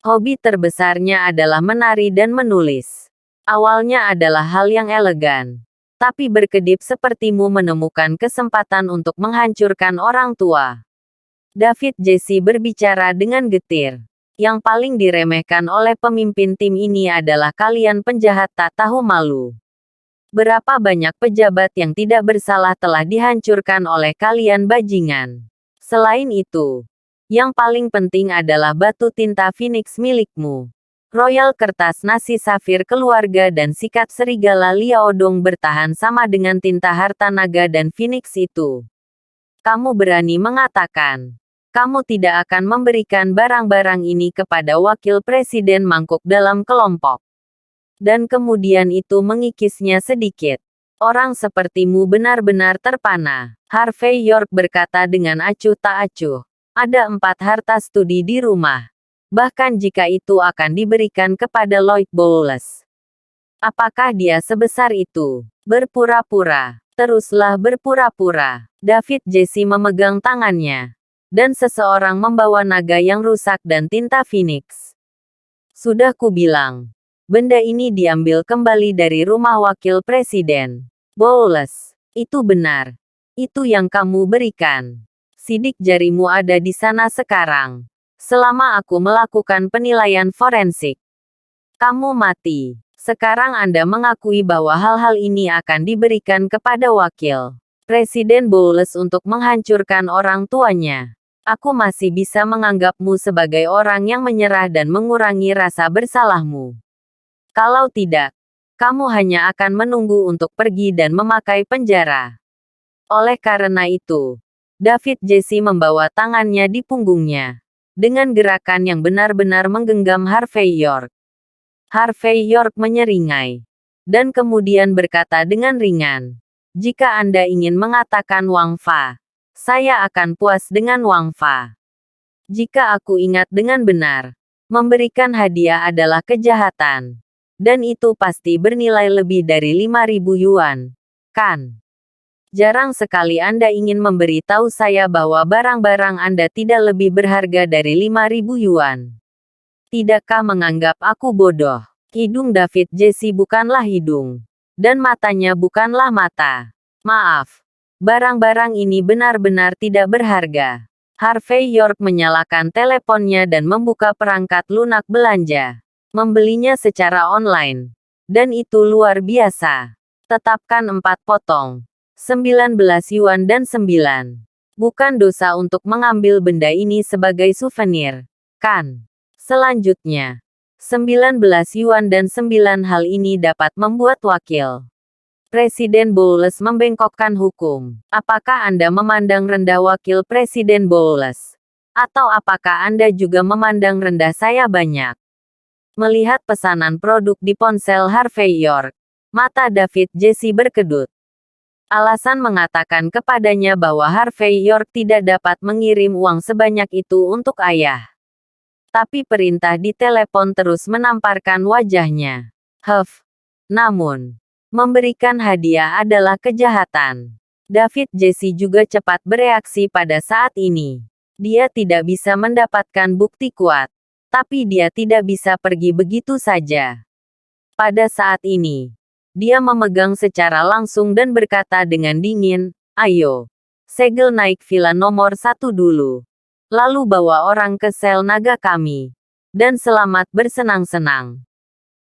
Hobi terbesarnya adalah menari dan menulis. Awalnya adalah hal yang elegan. Tapi berkedip sepertimu menemukan kesempatan untuk menghancurkan orang tua. David Jesse berbicara dengan getir. Yang paling diremehkan oleh pemimpin tim ini adalah kalian penjahat tak tahu malu. Berapa banyak pejabat yang tidak bersalah telah dihancurkan oleh kalian bajingan. Selain itu, yang paling penting adalah batu tinta Phoenix milikmu. Royal kertas nasi safir keluarga dan sikat serigala Liaodong bertahan sama dengan tinta harta naga dan Phoenix itu. Kamu berani mengatakan, kamu tidak akan memberikan barang-barang ini kepada wakil presiden mangkuk dalam kelompok. Dan kemudian itu mengikisnya sedikit. Orang sepertimu benar-benar terpana. Harvey York berkata dengan acuh tak acuh. Ada 4 harta studi di rumah. Bahkan jika itu akan diberikan kepada Lloyd Bowles. Apakah dia sebesar itu? Berpura-pura. Teruslah berpura-pura. David Jesse memegang tangannya. Dan seseorang membawa naga yang rusak dan tinta Phoenix. Sudah kubilang. Benda ini diambil kembali dari rumah wakil presiden. Bowles. Itu benar. Itu yang kamu berikan. Sidik jarimu ada di sana sekarang. Selama aku melakukan penilaian forensik. Kamu mati. Sekarang Anda mengakui bahwa hal-hal ini akan diberikan kepada wakil Presiden Bowles untuk menghancurkan orang tuanya. Aku masih bisa menganggapmu sebagai orang yang menyerah dan mengurangi rasa bersalahmu. Kalau tidak, kamu hanya akan menunggu untuk pergi dan memakai penjara. Oleh karena itu, David Jesse membawa tangannya di punggungnya. Dengan gerakan yang benar-benar menggenggam Harvey York. Harvey York menyeringai. Dan kemudian berkata dengan ringan. Jika Anda ingin mengatakan Wang Fa, saya akan puas dengan Wang Fa. Jika aku ingat dengan benar, memberikan hadiah adalah kejahatan. Dan itu pasti bernilai lebih dari 5.000 yuan. Kan? Jarang sekali Anda ingin memberi tahu saya bahwa barang-barang Anda tidak lebih berharga dari 5.000 yuan. Tidakkah menganggap aku bodoh? Hidung David Jesse bukanlah hidung. Dan matanya bukanlah mata. Maaf. Barang-barang ini benar-benar tidak berharga. Harvey York menyalakan teleponnya dan membuka perangkat lunak belanja. Membelinya secara online. Dan itu luar biasa. Tetapkan 4 potong. 19 yuan dan 9. Bukan dosa untuk mengambil benda ini sebagai souvenir, kan? Selanjutnya, 19 yuan dan 9 hal ini dapat membuat wakil Presiden Bowles membengkokkan hukum. Apakah Anda memandang rendah Wakil Presiden Bowles? Atau apakah Anda juga memandang rendah saya banyak? Melihat pesanan produk di ponsel Harvey York, mata David Jesse berkedut. Alasan mengatakan kepadanya bahwa Harvey York tidak dapat mengirim uang sebanyak itu untuk ayah. Tapi perintah di telepon terus menamparkan wajahnya. Namun, memberikan hadiah adalah kejahatan. David Jesse juga cepat bereaksi pada saat ini. Dia tidak bisa mendapatkan bukti kuat. Tapi dia tidak bisa pergi begitu saja. Pada saat ini, dia memegang secara langsung dan berkata dengan dingin, "Ayo, segel naik villa nomor 1 dulu. Lalu bawa orang ke sel naga kami. Dan selamat bersenang-senang.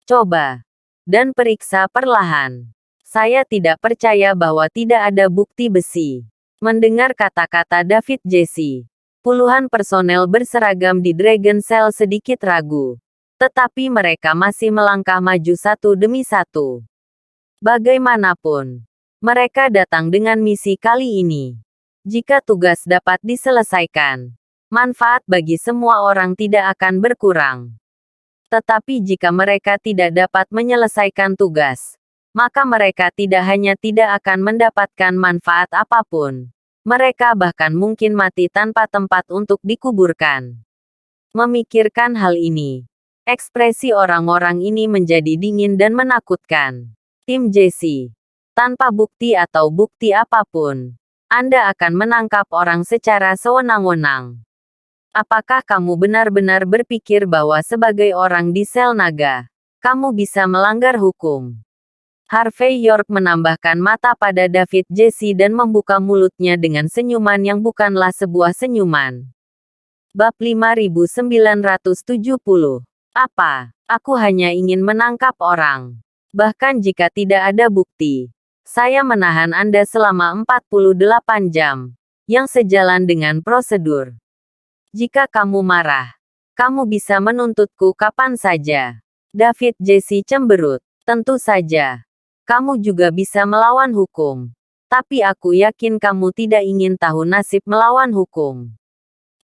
Coba. Dan periksa perlahan. Saya tidak percaya bahwa tidak ada bukti besi." Mendengar kata-kata David Jesse, puluhan personel berseragam di Dragon Cell sedikit ragu. Tetapi mereka masih melangkah maju satu demi satu. Bagaimanapun, mereka datang dengan misi kali ini. Jika tugas dapat diselesaikan, manfaat bagi semua orang tidak akan berkurang. Tetapi jika mereka tidak dapat menyelesaikan tugas, maka mereka tidak hanya tidak akan mendapatkan manfaat apapun, mereka bahkan mungkin mati tanpa tempat untuk dikuburkan. Memikirkan hal ini, ekspresi orang-orang ini menjadi dingin dan menakutkan. Tim Jesse, tanpa bukti atau bukti apapun, Anda akan menangkap orang secara sewenang-wenang. Apakah kamu benar-benar berpikir bahwa sebagai orang di sel naga, kamu bisa melanggar hukum? Harvey York menambahkan mata pada David Jesse dan membuka mulutnya dengan senyuman yang bukanlah sebuah senyuman. Bab 5970. Apa? Aku hanya ingin menangkap orang. Bahkan jika tidak ada bukti, saya menahan Anda selama 48 jam, yang sejalan dengan prosedur. Jika kamu marah, kamu bisa menuntutku kapan saja. David Jesse cemberut. Tentu saja. Kamu juga bisa melawan hukum. Tapi aku yakin kamu tidak ingin tahu nasib melawan hukum.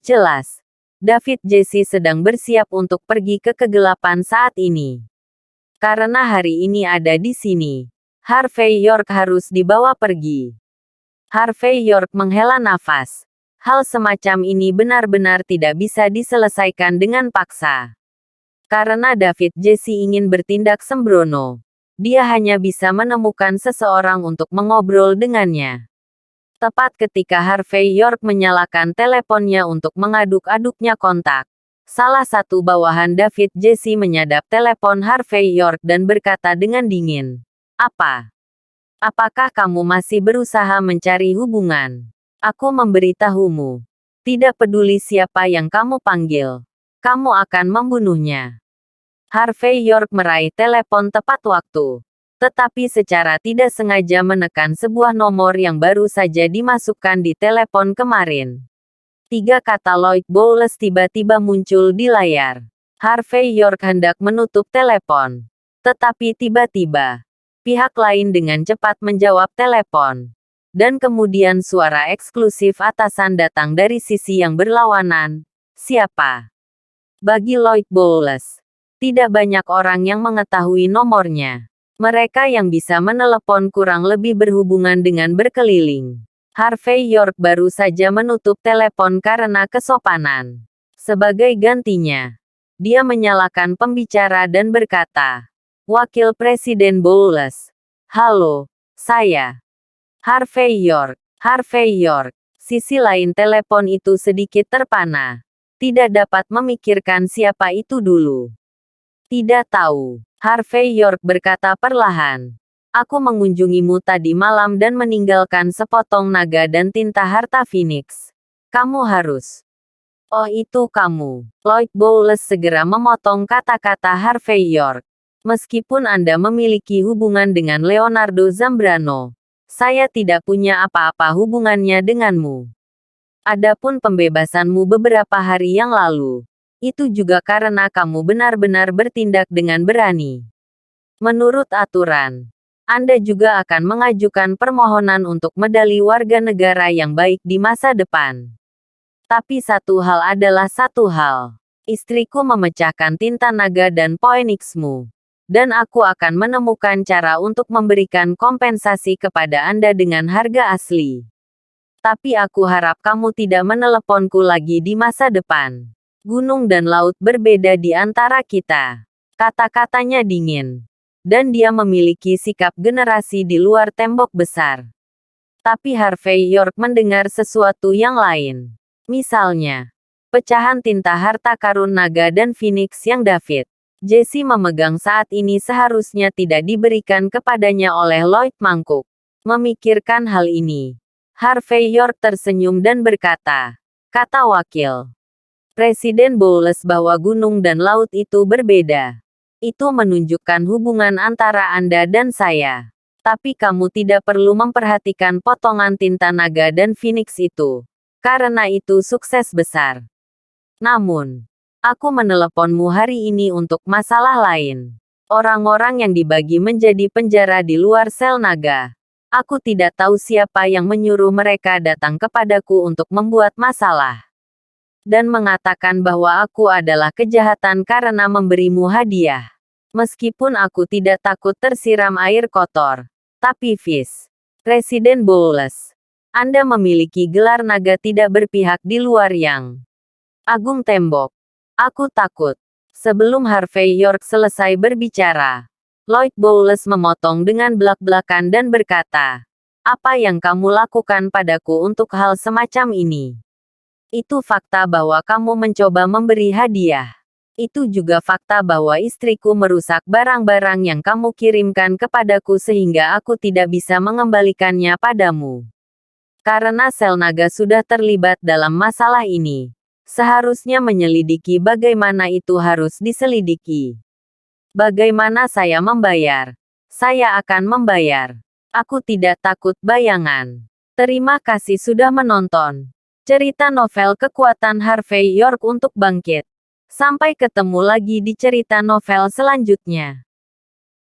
Jelas. David Jesse sedang bersiap untuk pergi ke kegelapan saat ini. Karena hari ini ada di sini, Harvey York harus dibawa pergi. Harvey York menghela nafas. Hal semacam ini benar-benar tidak bisa diselesaikan dengan paksa. Karena David Jesse ingin bertindak sembrono, dia hanya bisa menemukan seseorang untuk mengobrol dengannya. Tepat ketika Harvey York menyalakan teleponnya untuk mengaduk-aduknya kontak, salah satu bawahan David Jesse menyadap telepon Harvey York dan berkata dengan dingin, "Apa? Apakah kamu masih berusaha mencari hubungan? Aku memberitahumu. Tidak peduli siapa yang kamu panggil, kamu akan membunuhnya." Harvey York meraih telepon tepat waktu, tetapi secara tidak sengaja menekan sebuah nomor yang baru saja dimasukkan di telepon kemarin. 3 kata Lloyd Bowles tiba-tiba muncul di layar. Harvey York hendak menutup telepon. Tetapi tiba-tiba, pihak lain dengan cepat menjawab telepon. Dan kemudian suara eksklusif atasan datang dari sisi yang berlawanan. Siapa? Bagi Lloyd Bowles, tidak banyak orang yang mengetahui nomornya. Mereka yang bisa menelepon kurang lebih berhubungan dengan berkeliling. Harvey York baru saja menutup telepon karena kesopanan. Sebagai gantinya, dia menyalakan pembicara dan berkata, "Wakil Presiden Bowles. Halo, saya Harvey York." Harvey York. Sisi lain telepon itu sedikit terpana. Tidak dapat memikirkan siapa itu dulu. Tidak tahu. Harvey York berkata perlahan. Aku mengunjungimu tadi malam dan meninggalkan sepotong naga dan tinta harta Phoenix. Kamu harus. Oh, itu kamu. Lloyd Bowles segera memotong kata-kata Harvey York. Meskipun Anda memiliki hubungan dengan Leonardo Zambrano, saya tidak punya apa-apa hubungannya denganmu. Adapun pembebasanmu beberapa hari yang lalu, itu juga karena kamu benar-benar bertindak dengan berani. Menurut aturan, Anda juga akan mengajukan permohonan untuk medali warga negara yang baik di masa depan. Tapi satu hal adalah satu hal. Istriku memecahkan tinta naga dan Phoenixmu. Dan aku akan menemukan cara untuk memberikan kompensasi kepada Anda dengan harga asli. Tapi aku harap kamu tidak meneleponku lagi di masa depan. Gunung dan laut berbeda di antara kita. Kata-katanya dingin. Dan dia memiliki sikap generasi di luar tembok besar. Tapi Harvey York mendengar sesuatu yang lain. Misalnya, pecahan tinta harta karun naga dan Phoenix yang David Jesse memegang saat ini seharusnya tidak diberikan kepadanya oleh Lloyd Mangkuk. Memikirkan hal ini, Harvey York tersenyum dan berkata, kata wakil Presiden Bowles bahwa gunung dan laut itu berbeda. Itu menunjukkan hubungan antara Anda dan saya. Tapi kamu tidak perlu memperhatikan potongan tinta naga dan Phoenix itu. Karena itu sukses besar. Namun, aku meneleponmu hari ini untuk masalah lain. Orang-orang yang dibagi menjadi penjara di luar sel naga. Aku tidak tahu siapa yang menyuruh mereka datang kepadaku untuk membuat masalah. Dan mengatakan bahwa aku adalah kejahatan karena memberimu hadiah. Meskipun aku tidak takut tersiram air kotor. Tapi Fizz, Presiden Bowles, Anda memiliki gelar naga tidak berpihak di luar yang agung tembok. Aku takut. Sebelum Harvey York selesai berbicara, Lloyd Bowles memotong dengan belak-belakan dan berkata, apa yang kamu lakukan padaku untuk hal semacam ini? Itu fakta bahwa kamu mencoba memberi hadiah. Itu juga fakta bahwa istriku merusak barang-barang yang kamu kirimkan kepadaku sehingga aku tidak bisa mengembalikannya padamu. Karena sel naga sudah terlibat dalam masalah ini, seharusnya menyelidiki bagaimana itu harus diselidiki. Bagaimana saya membayar? Saya akan membayar. Aku tidak takut bayangan. Terima kasih sudah menonton. Cerita novel kekuatan Harvey York untuk bangkit. Sampai ketemu lagi di cerita novel selanjutnya.